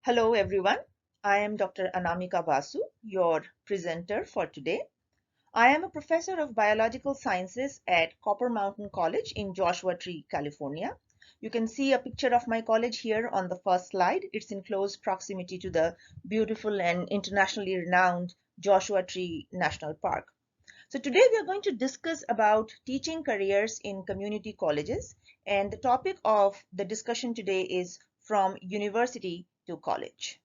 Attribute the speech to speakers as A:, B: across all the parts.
A: Hello everyone, I am Dr. Anamika Basu, your presenter for today. I am a professor of biological sciences at Copper Mountain College in Joshua Tree, California. You can see a picture of my college here on the first slide. It's in close proximity to the beautiful and internationally renowned Joshua Tree National Park. So today we are going to discuss about teaching careers in community colleges, and the topic of the discussion today is from university to college.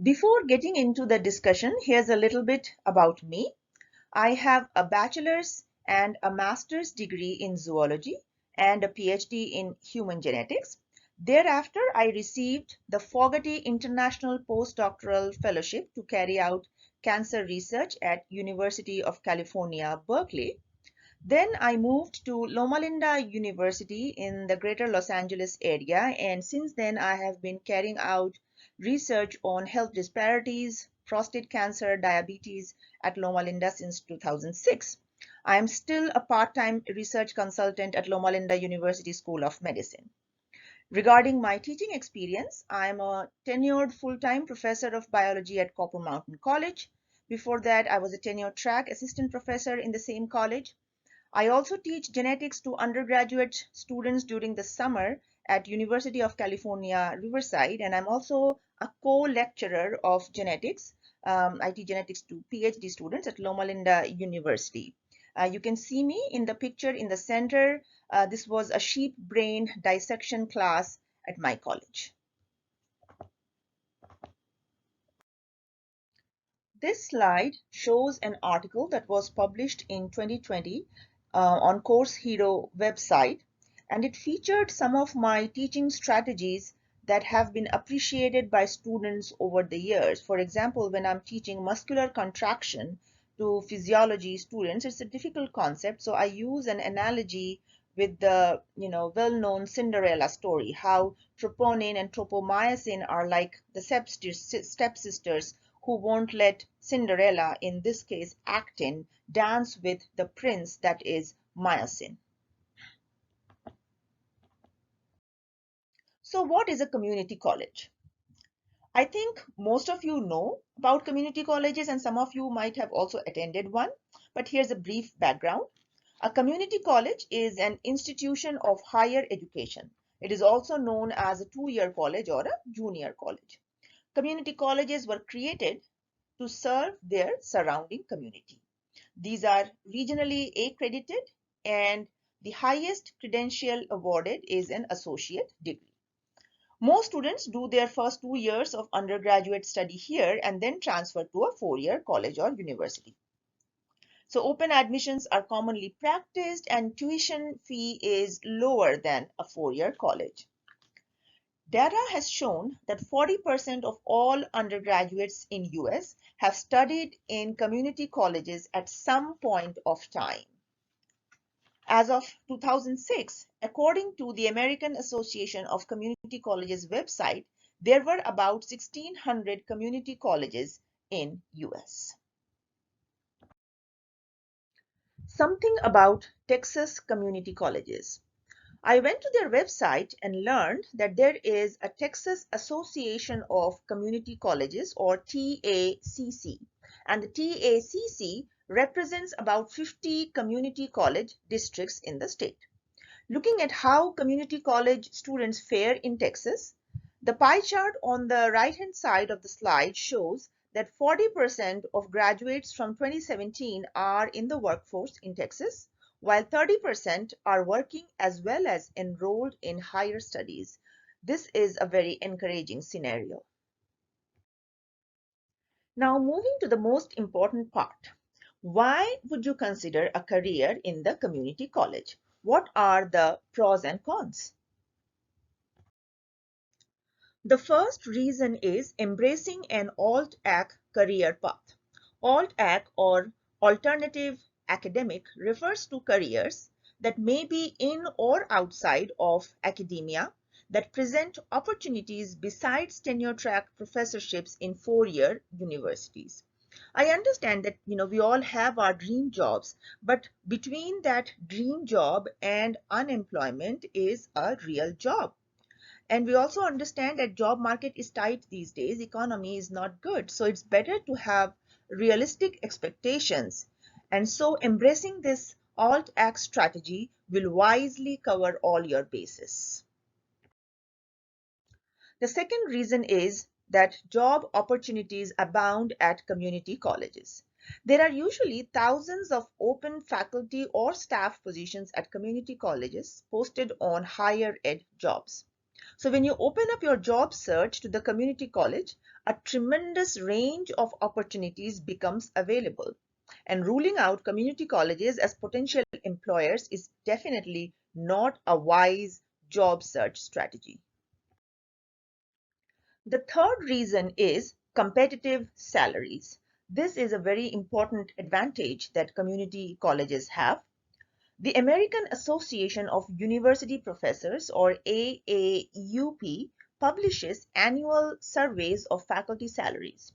A: Before getting into the discussion, here's a little bit about me. I have a bachelor's and a master's degree in zoology and a PhD in human genetics. Thereafter, I received the Fogarty International Postdoctoral Fellowship to carry out cancer research at University of California, Berkeley. Then I moved to Loma Linda University in the greater Los Angeles area, and since then I have been carrying out research on health disparities, prostate cancer, diabetes at Loma Linda since 2006. I am still a part-time research consultant at Loma Linda University School of Medicine. Regarding my teaching experience, I am a tenured full-time professor of biology at Copper Mountain College. Before that, I was a tenure track assistant professor in the same college. I also teach genetics to undergraduate students during the summer at University of California, Riverside, and I'm also a co-lecturer of genetics. I teach genetics to PhD students at Loma Linda University. You can see me in the picture in the center. This was a sheep brain dissection class at my college. This slide shows an article that was published in 2020 on Course Hero website, and it featured some of my teaching strategies that have been appreciated by students over the years. For example, when I'm teaching muscular contraction to physiology students, it's a difficult concept, so I use an analogy with the well-known Cinderella story, how troponin and tropomyosin are like the stepsisters who won't let Cinderella, in this case actin, dance with the prince that is myosin. So what is a community college? I think most of you know about community colleges and some of you might have also attended one, but here's a brief background. A community college is an institution of higher education. It is also known as a two-year college or a junior college. Community colleges were created to serve their surrounding community. These are regionally accredited, and the highest credential awarded is an associate degree. Most students do their first 2 years of undergraduate study here and then transfer to a four-year college or university. So open admissions are commonly practiced and tuition fee is lower than a four-year college. Data has shown that 40% of all undergraduates in US have studied in community colleges at some point of time. As of 2006, according to the American Association of Community Colleges website, there were about 1,600 community colleges in US. Something about Texas community colleges. I went to their website and learned that there is a Texas Association of Community Colleges, or TACC, and the TACC represents about 50 community college districts in the state. Looking at how community college students fare in Texas, the pie chart on the right-hand side of the slide shows that 40% of graduates from 2017 are in the workforce in Texas, while 30% are working as well as enrolled in higher studies. This is a very encouraging scenario. Now, moving to the most important part. Why would you consider a career in the community college? What are the pros and cons? The first reason is embracing an alt-ac career path. Alt-ac, or alternative academic, refers to careers that may be in or outside of academia that present opportunities besides tenure track professorships in four-year universities. I understand that we all have our dream jobs, but between that dream job and unemployment is a real job. And we also understand that job market is tight these days, economy is not good. So it's better to have realistic expectations. And so embracing this alt act strategy will wisely cover all your bases. The second reason is that job opportunities abound at community colleges. There are usually thousands of open faculty or staff positions at community colleges posted on higher ed jobs. So when you open up your job search to the community college, a tremendous range of opportunities becomes available. And ruling out community colleges as potential employers is definitely not a wise job search strategy. The third reason is competitive salaries. This is a very important advantage that community colleges have. The American Association of University Professors, or AAUP, publishes annual surveys of faculty salaries.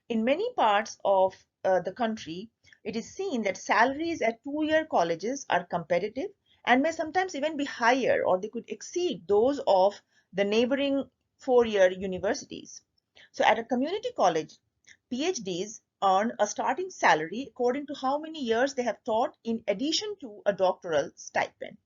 A: In many parts of the country, it is seen that salaries at two-year colleges are competitive and may sometimes even be higher, or they could exceed those of the neighboring four-year universities. So at a community college, PhDs earn a starting salary according to how many years they have taught in addition to a doctoral stipend.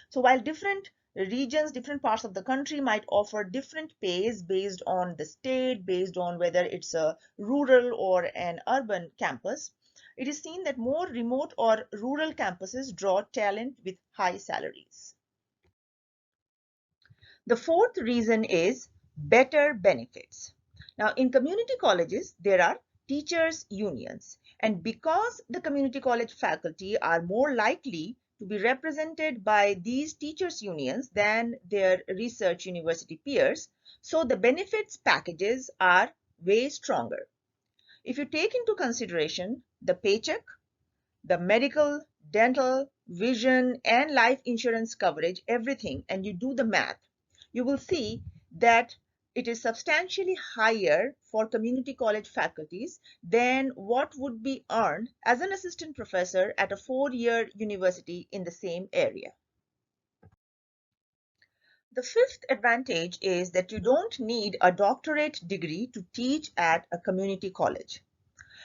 A: So while different regions, different parts of the country might offer different pays based on the state, based on whether it's a rural or an urban campus, it is seen that more remote or rural campuses draw talent with high salaries. The fourth reason is better benefits. Now, in community colleges, there are teachers' unions. And because the community college faculty are more likely to be represented by these teachers' unions than their research university peers, so the benefits packages are way stronger. If you take into consideration the paycheck, the medical, dental, vision, and life insurance coverage, everything, and you do the math, you will see that it is substantially higher for community college faculties than what would be earned as an assistant professor at a four-year university in the same area. The fifth advantage is that you don't need a doctorate degree to teach at a community college.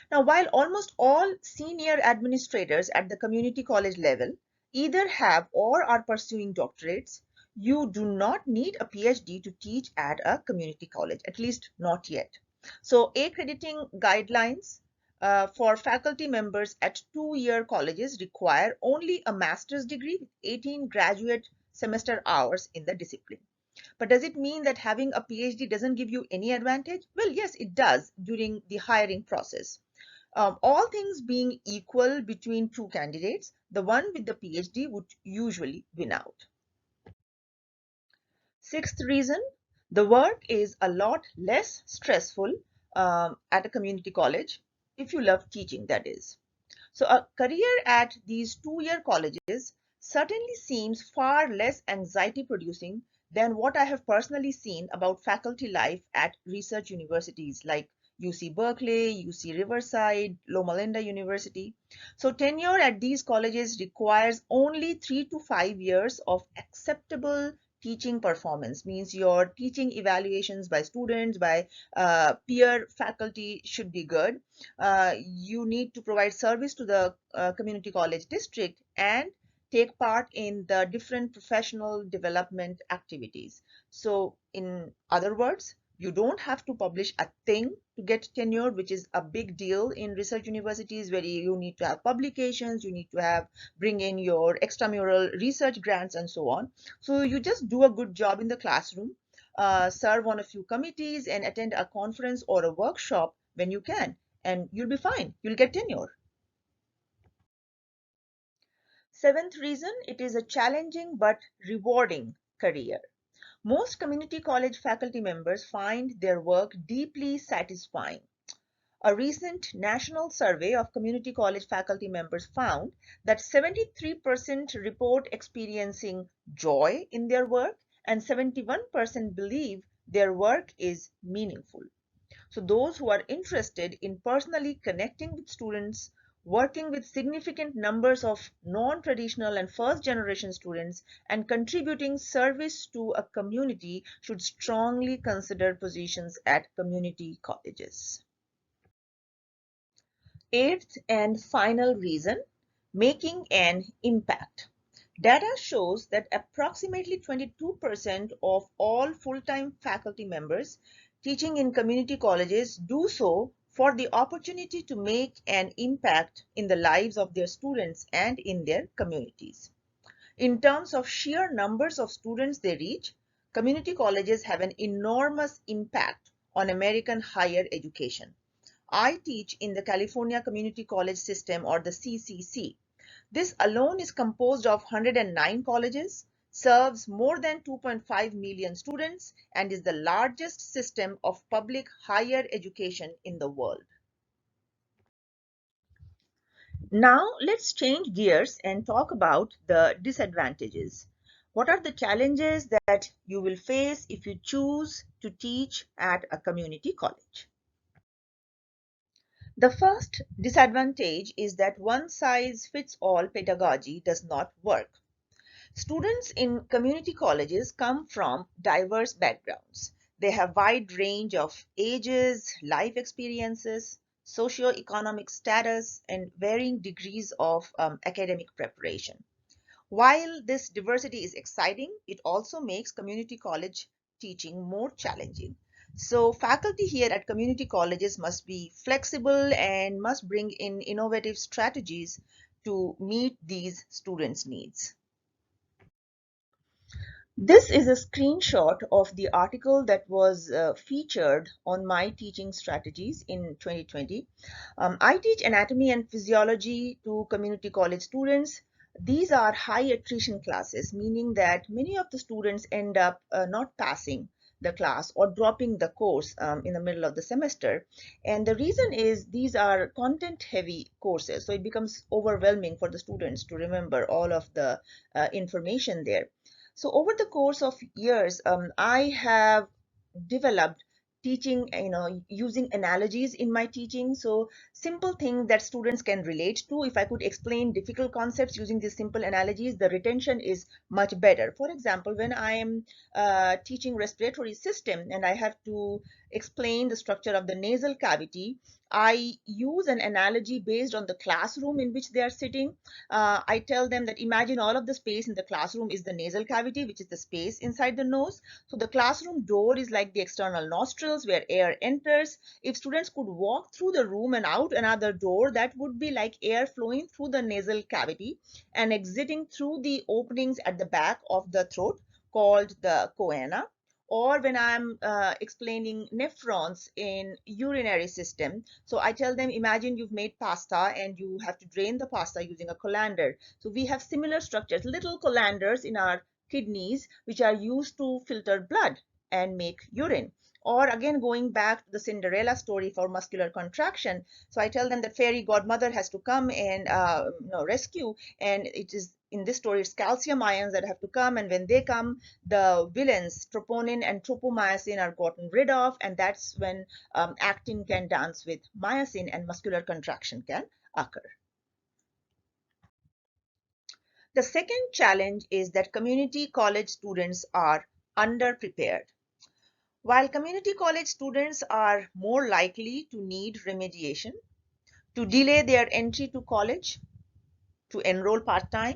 A: Now, while almost all senior administrators at the community college level either have or are pursuing doctorates, you do not need a PhD to teach at a community college, at least not yet. So, accrediting guidelines for faculty members at two-year colleges require only a master's degree with 18 graduate semester hours in the discipline. But does it mean that having a PhD doesn't give you any advantage? Well, yes, it does during the hiring process. All things being equal between two candidates, the one with the PhD would usually win out. Sixth reason, the work is a lot less stressful at a community college, if you love teaching, that is. So a career at these two-year colleges certainly seems far less anxiety producing than what I have personally seen about faculty life at research universities like UC Berkeley, UC Riverside, Loma Linda University. So tenure at these colleges requires only 3 to 5 years of acceptable teaching performance, means your teaching evaluations by students, by peer faculty should be good. You need to provide service to the community college district and take part in the different professional development activities. So in other words, you don't have to publish a thing to get tenure, which is a big deal in research universities where you need to have publications, you need to have bring in your extramural research grants and so on. So you just do a good job in the classroom, serve on a few committees and attend a conference or a workshop when you can, and you'll be fine. You'll get tenure. Seventh reason, it is a challenging but rewarding career. Most community college faculty members find their work deeply satisfying. A recent national survey of community college faculty members found that 73% report experiencing joy in their work and 71% believe their work is meaningful. So those who are interested in personally connecting with students, working with significant numbers of non-traditional and first-generation students and contributing service to a community should strongly consider positions at community colleges. Eighth and final reason, making an impact. Data shows that approximately 22% of all full-time faculty members teaching in community colleges do so for the opportunity to make an impact in the lives of their students and in their communities. In terms of sheer numbers of students they reach, community colleges have an enormous impact on American higher education. I teach in the California Community College System, or the CCC. This alone is composed of 109 colleges, serves more than 2.5 million students, and is the largest system of public higher education in the world. Now let's change gears and talk about the disadvantages. What are the challenges that you will face if you choose to teach at a community college? The first disadvantage is that one-size-fits-all pedagogy does not work. Students in community colleges come from diverse backgrounds. They have wide range of ages, life experiences, socio-economic status, and varying degrees of academic preparation. While this diversity is exciting, it also makes community college teaching more challenging. So faculty here at community colleges must be flexible and must bring in innovative strategies to meet these students' needs. This is a screenshot of the article that was featured on my teaching strategies in 2020. I teach anatomy and physiology to community college students. These are high attrition classes, meaning that many of the students end up not passing the class or dropping the course in the middle of the semester. And the reason is these are content heavy courses, so it becomes overwhelming for the students to remember all of the information there. So over the course of years, I have developed teaching, using analogies in my teaching. So simple things that students can relate to. If I could explain difficult concepts using these simple analogies, the retention is much better. For example, when I am teaching respiratory system and I have to explain the structure of the nasal cavity, I use an analogy based on the classroom in which they are sitting. I tell them that imagine all of the space in the classroom is the nasal cavity, which is the space inside the nose. So the classroom door is like the external nostrils where air enters. If students could walk through the room and out another door, that would be like air flowing through the nasal cavity and exiting through the openings at the back of the throat called the choana. Or when I'm explaining nephrons in urinary system, so I tell them, imagine you've made pasta and you have to drain the pasta using a colander. So we have similar structures, little colanders in our kidneys, which are used to filter blood and make urine. Or again, going back to the Cinderella story for muscular contraction. So I tell them that fairy godmother has to come and rescue, and it is in this story it's calcium ions that have to come, and when they come, the villains troponin and tropomyosin are gotten rid of, and that's when actin can dance with myosin and muscular contraction can occur. The second challenge is that community college students are underprepared. While community college students are more likely to need remediation, to delay their entry to college, to enroll part-time,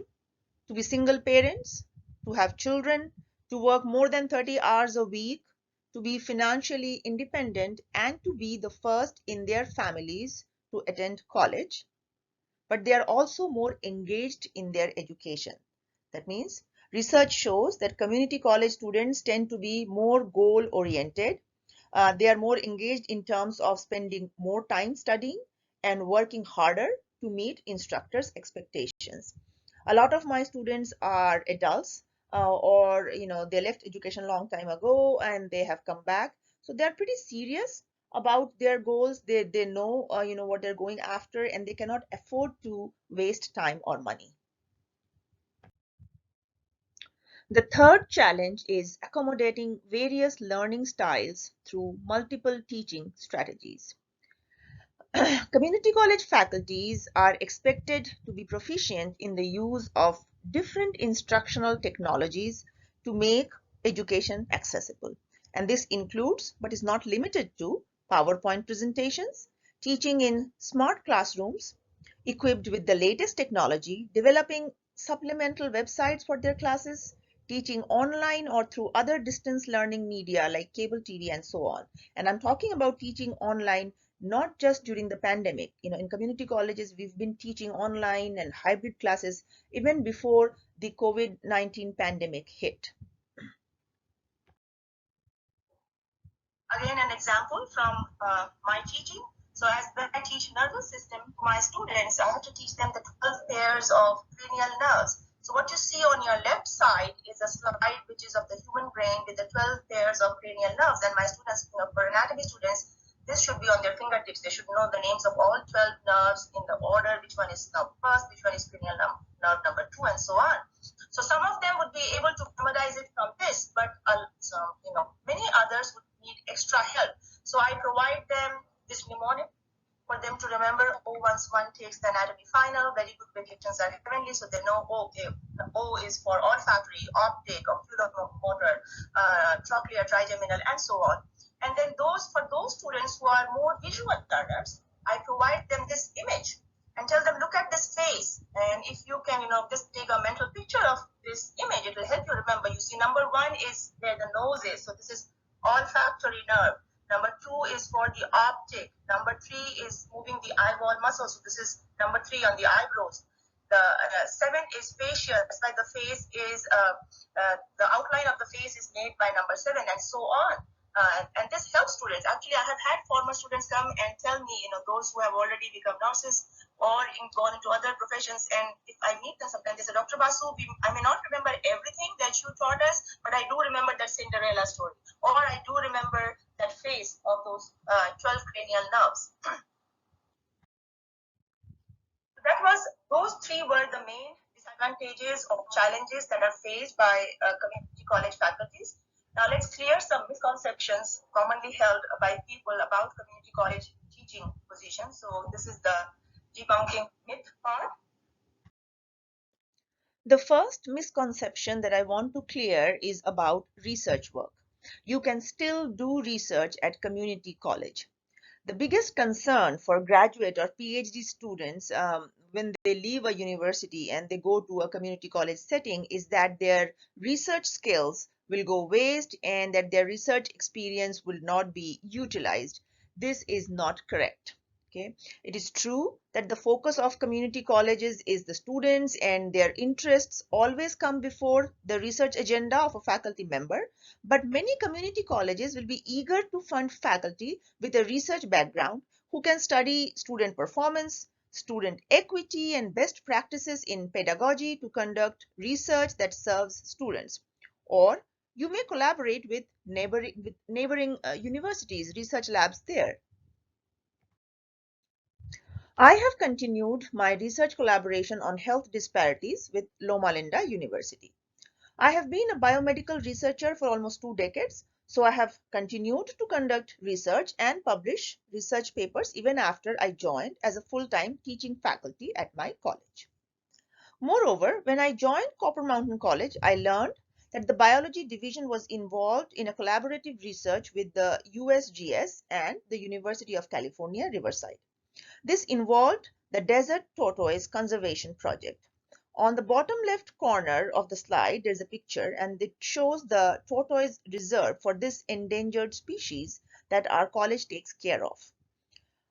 A: to be single parents, to have children, to work more than 30 hours a week, to be financially independent, and to be the first in their families to attend college, but they are also more engaged in their education. That means research shows that community college students tend to be more goal oriented. They are more engaged in terms of spending more time studying and working harder to meet instructors' expectations. A lot of my students are adults, or they left education a long time ago and they have come back, so they're pretty serious about their goals. They know what they're going after, and they cannot afford to waste time or money. The third challenge is accommodating various learning styles through multiple teaching strategies. Community college faculties are expected to be proficient in the use of different instructional technologies to make education accessible. And this includes, but is not limited to, PowerPoint presentations, teaching in smart classrooms equipped with the latest technology, developing supplemental websites for their classes, teaching online or through other distance learning media like cable TV and so on. And I'm talking about teaching online not just during the pandemic. In community colleges, we've been teaching online and hybrid classes even before the COVID-19 pandemic hit. Again, an example from my teaching. So as when I teach nervous system to my students, I have to teach them the 12 pairs of cranial nerves. So what you see on your left side is a slide which is of the human brain with the 12 pairs of cranial nerves. And my students, for anatomy students, this should be on their fingertips. They should know the names of all 12 nerves in the order, which one is nerve first, which one is cranial nerve number 2, and so on. So some of them would be able to memorize it from this, but many others would need extra help. So I provide them this mnemonic for them to remember. Once one takes the anatomy final, very good predictions are heavenly, so they know, okay, the O is for olfactory, optic, oculomotor, trochlear, trigeminal, and so on. And then for those students who are more visual learners, I provide them this image and tell them, look at this face. And if you can, just take a mental picture of this image, it will help you remember. You see, number 1 is where the nose is. So this is olfactory nerve. Number 2 is for the optic. Number 3 is moving the eyeball muscle. So this is number 3 on the eyebrows. The 7 is facial. It's like the face is, the outline of the face is made by number 7, and so on. And this helps students. Actually, I have had former students come and tell me, those who have already become nurses or gone into other professions, and if I meet them sometimes, they say, Dr. Basu, I may not remember everything that you taught us, but I do remember that Cinderella story, or I do remember that face of those 12 cranial nerves. Those 3 were the main disadvantages or challenges that are faced by community college faculties. Now let's clear some misconceptions commonly held by people about community college teaching positions. So this is the debunking myth part. The first misconception that I want to clear is about research work. You can still do research at community college. The biggest concern for graduate or PhD students when they leave a university and they go to a community college setting is that their research skills will go waste and that their research experience will not be utilized. This is not correct. Okay. It is true that the focus of community colleges is the students and their interests always come before the research agenda of a faculty member, but many community colleges will be eager to fund faculty with a research background who can study student performance, student equity, and best practices in pedagogy to conduct research that serves students. Or you may collaborate with neighboring universities, research labs there. I have continued my research collaboration on health disparities with Loma Linda University. I have been a biomedical researcher for almost 2 decades, so I have continued to conduct research and publish research papers even after I joined as a full-time teaching faculty at my college. Moreover, when I joined Copper Mountain College, I learned that the biology division was involved in a collaborative research with the USGS and the University of California, Riverside. This involved the Desert Tortoise Conservation Project. On the bottom left corner of the slide, there's a picture and it shows the tortoise reserve for this endangered species that our college takes care of.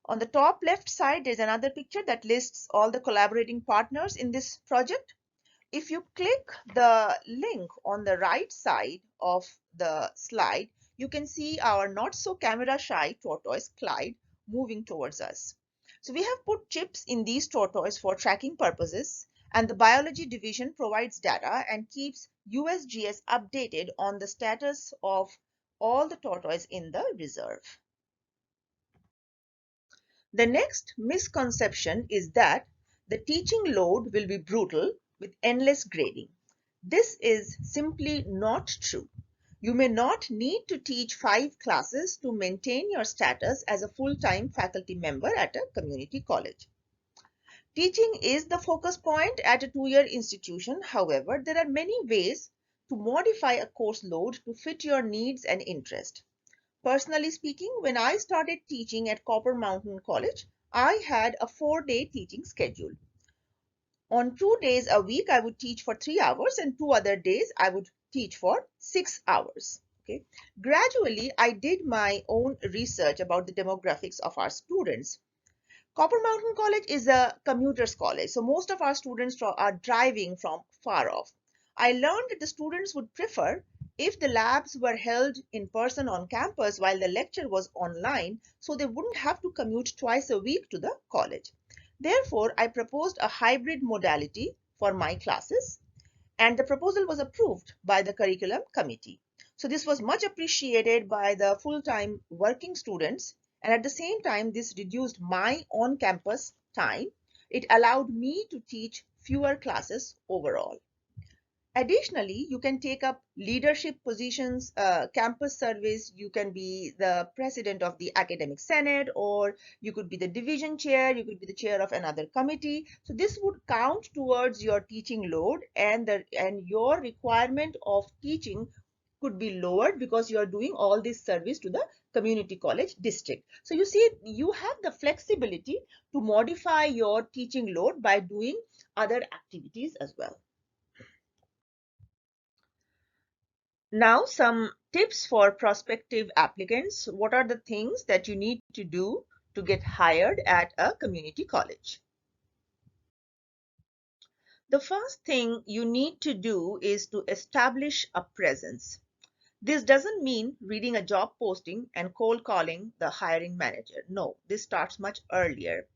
A: On the top left side, there's another picture that lists all the collaborating partners in this project. If you click the link on the right side of the slide, you can see our not so camera shy tortoise, Clyde, moving towards us. So we have put chips in these tortoises for tracking purposes, and the biology division provides data and keeps USGS updated on the status of all the tortoises in the reserve. The next misconception is that the teaching load will be brutal with endless grading. This is simply not true. You may not need to teach 5 classes to maintain your status as a full-time faculty member at a community college. Teaching is the focus point at a 2-year institution. However, there are many ways to modify a course load to fit your needs and interest. Personally speaking, when I started teaching at Copper Mountain College, I had a 4-day teaching schedule. On 2 days a week, I would teach for 3 hours, and 2 other days I would teach for 6 hours. Okay. Gradually, I did my own research about the demographics of our students. Copper Mountain College is a commuter's college, so most of our students are driving from far off. I learned that the students would prefer if the labs were held in person on campus while the lecture was online, so they wouldn't have to commute twice a week to the college. Therefore, I proposed a hybrid modality for my classes, and the proposal was approved by the curriculum committee. So this was much appreciated by the full-time working students, and at the same time, this reduced my on-campus time. It allowed me to teach fewer classes overall. Additionally, you can take up leadership positions, campus service. You can be the president of the academic senate, or you could be the division chair, you could be the chair of another committee. So this would count towards your teaching load, and your requirement of teaching could be lowered because you are doing all this service to the community college district. So you see, you have the flexibility to modify your teaching load by doing other activities as well. Now, some tips for prospective applicants. What are the things that you need to do to get hired at a community college? The first thing you need to do is to establish a presence. This doesn't mean reading a job posting and cold calling the hiring manager. No, this starts much earlier.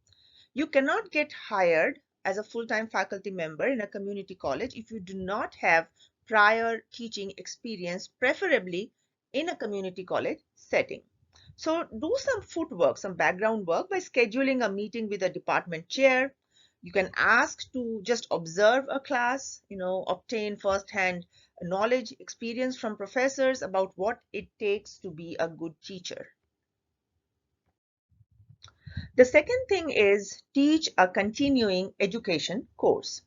A: You cannot get hired as a full-time faculty member in a community college if you do not have prior teaching experience, preferably in a community college setting. So do some footwork, some background work by scheduling a meeting with a department chair. You can ask to just observe a class, obtain first-hand knowledge, experience from professors about what it takes to be a good teacher. The second thing is teach a continuing education course.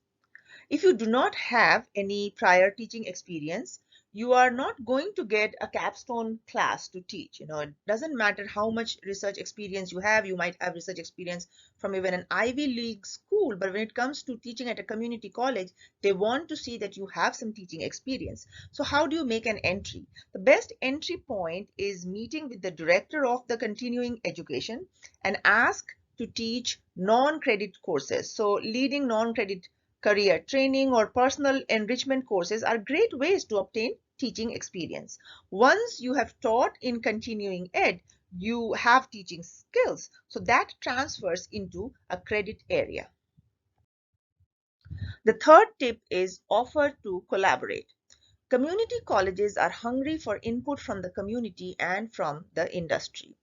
A: If you do not have any prior teaching experience, you are not going to get a capstone class to teach. It doesn't matter how much research experience you have. You might have research experience from even an Ivy League school, but when it comes to teaching at a community college, they want to see that you have some teaching experience. So how do you make an entry? The best entry point is meeting with the director of the continuing education and ask to teach non-credit courses. So leading non-credit career training or personal enrichment courses are great ways to obtain teaching experience. Once you have taught in continuing ed, you have teaching skills, so that transfers into a credit area. The third tip is offer to collaborate. Community colleges are hungry for input from the community and from the industry.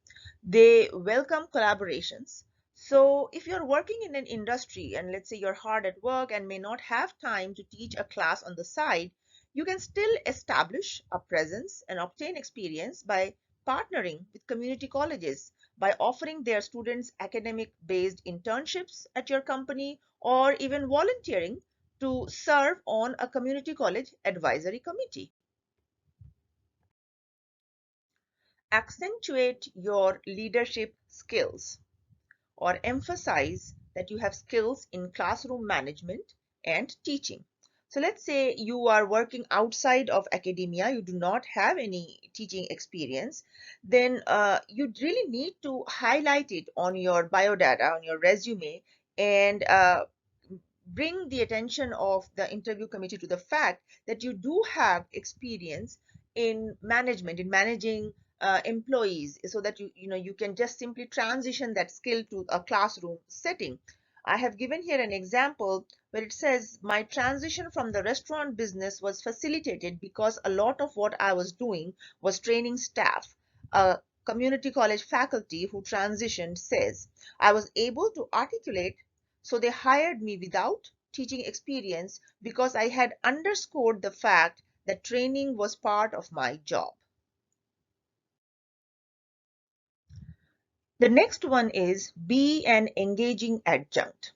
A: They welcome collaborations. So if you're working in an industry and let's say you're hard at work and may not have time to teach a class on the side, you can still establish a presence and obtain experience by partnering with community colleges, by offering their students academic-based internships at your company, or even volunteering to serve on a community college advisory committee. Accentuate your leadership skills, or emphasize that you have skills in classroom management and teaching. So let's say you are working outside of academia, you do not have any teaching experience, then you really need to highlight it on your biodata, on your resume, and bring the attention of the interview committee to the fact that you do have experience in management, in managing employees, so that you can just simply transition that skill to a classroom setting. I have given here an example where it says my transition from the restaurant business was facilitated because a lot of what I was doing was training staff. A community college faculty who transitioned says I was able to articulate, so they hired me without teaching experience because I had underscored the fact that training was part of my job. The next one is be an engaging adjunct.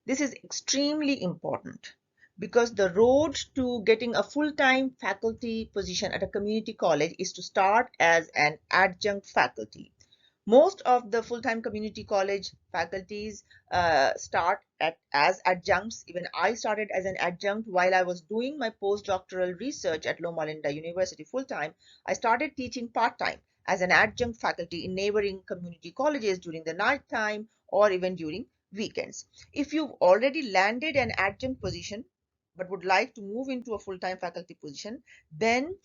A: This is extremely important because the road to getting a full-time faculty position at a community college is to start as an adjunct faculty. Most of the full-time community college faculties start as adjuncts. Even I started as an adjunct while I was doing my postdoctoral research at Loma Linda University full-time. I started teaching part-time as an adjunct faculty in neighboring community colleges during the night time or even during weekends. If you've already landed an adjunct position but would like to move into a full-time faculty position, then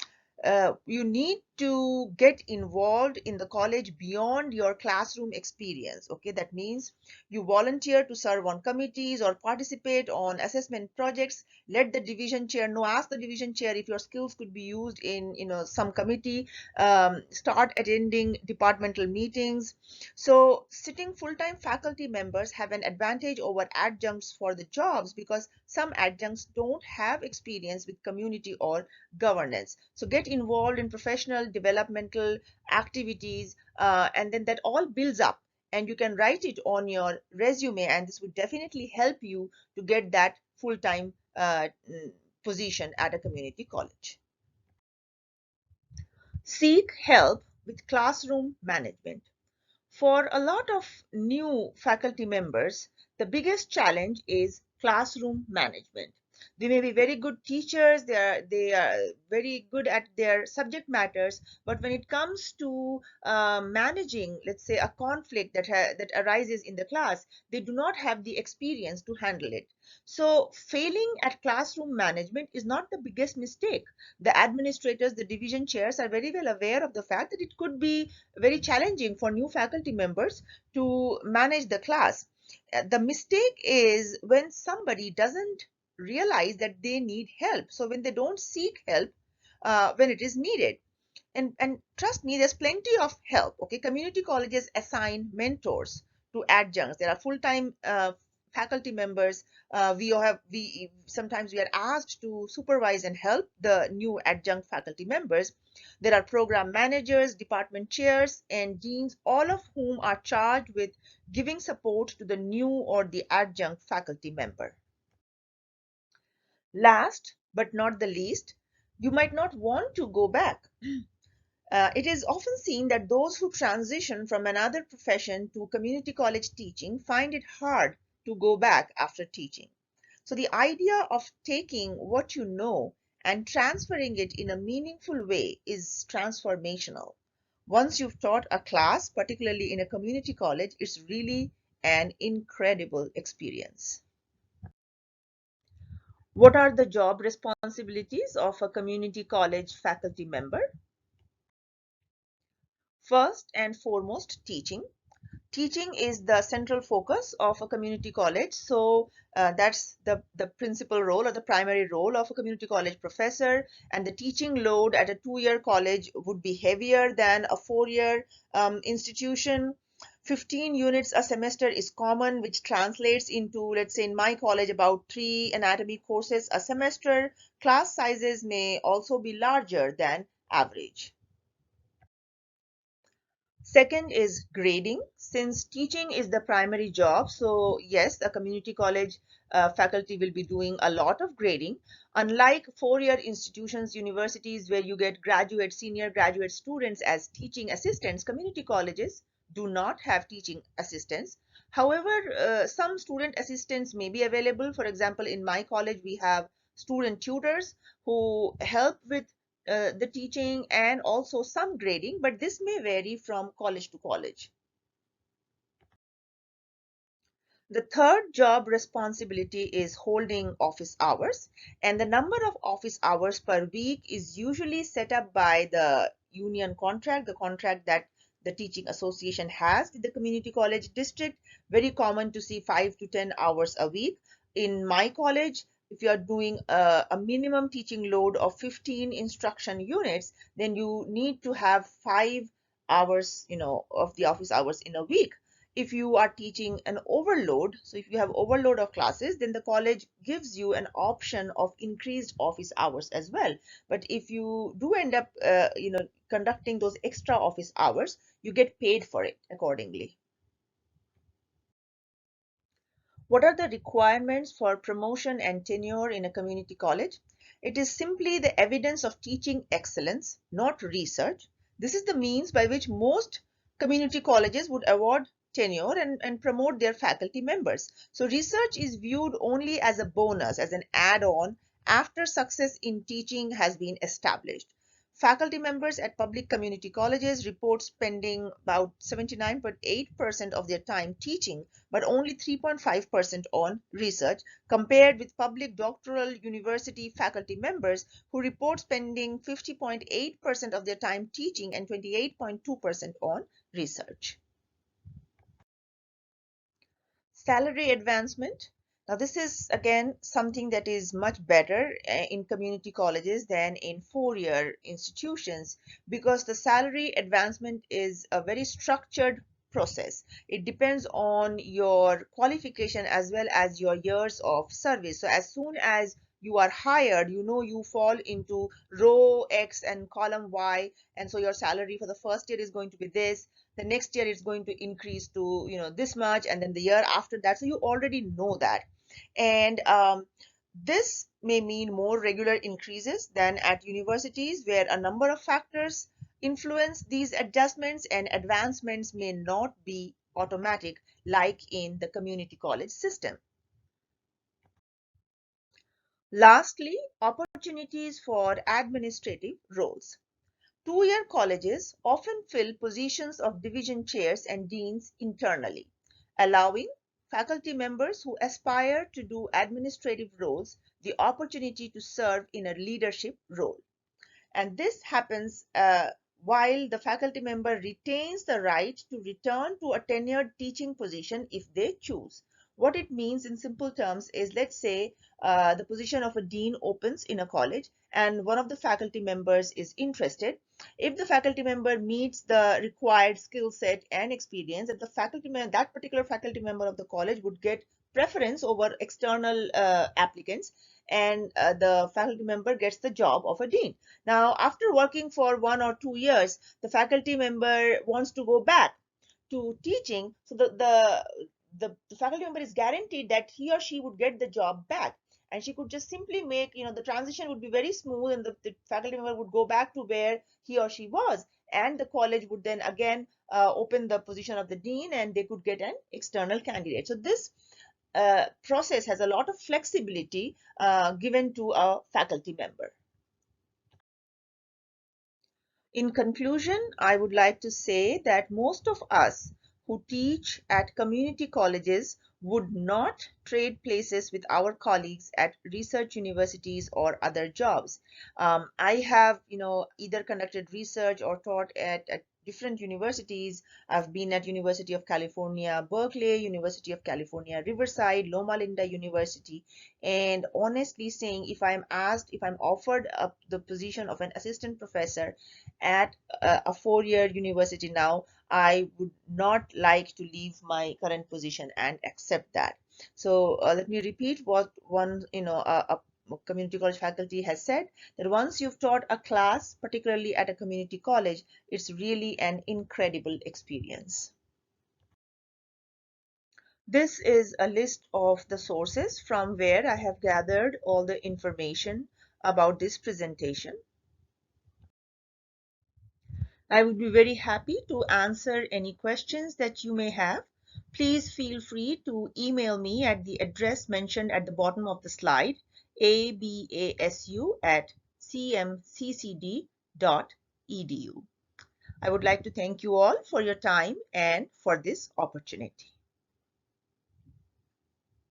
A: you need to get involved in the college beyond your classroom experience. Okay, that means you volunteer to serve on committees or participate on assessment projects. Let the division chair know, ask the division chair if your skills could be used in some committee. Start attending departmental meetings. So sitting full-time faculty members have an advantage over adjuncts for the jobs because some adjuncts don't have experience with community or governance. So get involved in professional developmental activities, and then that all builds up and you can write it on your resume, and this would definitely help you to get that full-time position at a community college. Seek help with classroom management. For a lot of new faculty members, the biggest challenge is classroom management. They may be very good teachers, they are very good at their subject matters, but when it comes to managing, let's say, a conflict that arises in the class, they do not have the experience to handle it. So failing at classroom management is not the biggest mistake. The administrators, the division chairs are very well aware of the fact that it could be very challenging for new faculty members to manage the class. The mistake is when somebody doesn't realize that they need help. So when they don't seek help when it is needed. And trust me, there's plenty of help. Okay, community colleges assign mentors to adjuncts. There are full-time faculty members. We sometimes we are asked to supervise and help the new adjunct faculty members. There are program managers, department chairs, and deans, all of whom are charged with giving support to the new or the adjunct faculty member. Last but not the least, you might not want to go back. It is often seen that those who transition from another profession to community college teaching find it hard to go back after teaching. So the idea of taking what you know and transferring it in a meaningful way is transformational. Once you've taught a class, particularly in a community college, it's really an incredible experience. What are the job responsibilities of a community college faculty member? First and foremost, teaching. Teaching is the central focus of a community college. So that's the principal role or the primary role of a community college professor. And the teaching load at a 2-year college would be heavier than a 4-year institution. 15 units a semester is common, which translates into, let's say in my college, about 3 anatomy courses a semester. Class sizes may also be larger than average. Second is grading. Since teaching is the primary job, so yes, the community college faculty will be doing a lot of grading. Unlike 4-year institutions, universities where you get graduate, senior graduate students as teaching assistants, community colleges do not have teaching assistants. However, some student assistants may be available. For example, in my college, we have student tutors who help with the teaching and also some grading, but this may vary from college to college. The third job responsibility is holding office hours, and the number of office hours per week is usually set up by the union contract, the contract that the teaching association has with the community college district. Very common to see 5 to 10 hours a week. In my college, if you are doing a minimum teaching load of 15 instruction units, then you need to have 5 hours, of the office hours in a week. if you are teaching an overload, so if you have overload of classes, then the college gives you an option of increased office hours as well. But if you do end up conducting those extra office hours, you get paid for it accordingly. What are the requirements for promotion and tenure in a community college? It is simply the evidence of teaching excellence, not research. This is the means by which most community colleges would award tenure and promote their faculty members. So research is viewed only as a bonus, as an add-on after success in teaching has been established. Faculty members at public community colleges report spending about 79.8% of their time teaching, but only 3.5% on research, compared with public doctoral university faculty members who report spending 50.8% of their time teaching and 28.2% on research. Salary advancement. Now, this is again something that is much better in community colleges than in four-year institutions, because the salary advancement is a very structured process. It depends on your qualification as well as your years of service. So as soon as you are hired, you fall into row X and column Y, and so your salary for the first year is going to be this, the next year it's going to increase to this much, and then the year after that. So you already know that. And this may mean more regular increases than at universities, where a number of factors influence these adjustments, and advancements may not be automatic like in the community college system. Lastly, opportunities for administrative roles. Two-year colleges often fill positions of division chairs and deans internally, allowing faculty members who aspire to do administrative roles the opportunity to serve in a leadership role. And this happens while the faculty member retains the right to return to a tenured teaching position if they choose. What it means in simple terms is, let's say the position of a dean opens in a college and one of the faculty members is interested. If the faculty member meets the required skill set and experience, that particular faculty member of the college would get preference over external applicants, and the faculty member gets the job of a dean. Now, after working for 1 or 2 years, the faculty member wants to go back to teaching. So the faculty member is guaranteed that he or she would get the job back. And she could just simply make, the transition would be very smooth, and the faculty member would go back to where he or she was. And the college would then again open the position of the dean, and they could get an external candidate. So this process has a lot of flexibility given to a faculty member. In conclusion, I would like to say that most of us who teach at community colleges would not trade places with our colleagues at research universities or other jobs. I have, either conducted research or taught at different universities. I've been at University of California, Berkeley, University of California, Riverside, Loma Linda University. And honestly saying, if I'm offered the position of an assistant professor at a four-year university now, I would not like to leave my current position and accept that. So let me repeat what one, a community college faculty has said, that once you've taught a class, particularly at a community college, it's really an incredible experience. This is a list of the sources from where I have gathered all the information about this presentation. I would be very happy to answer any questions that you may have. Please feel free to email me at the address mentioned at the bottom of the slide, abasu@cmccd.edu. I would like to thank you all for your time and for this opportunity.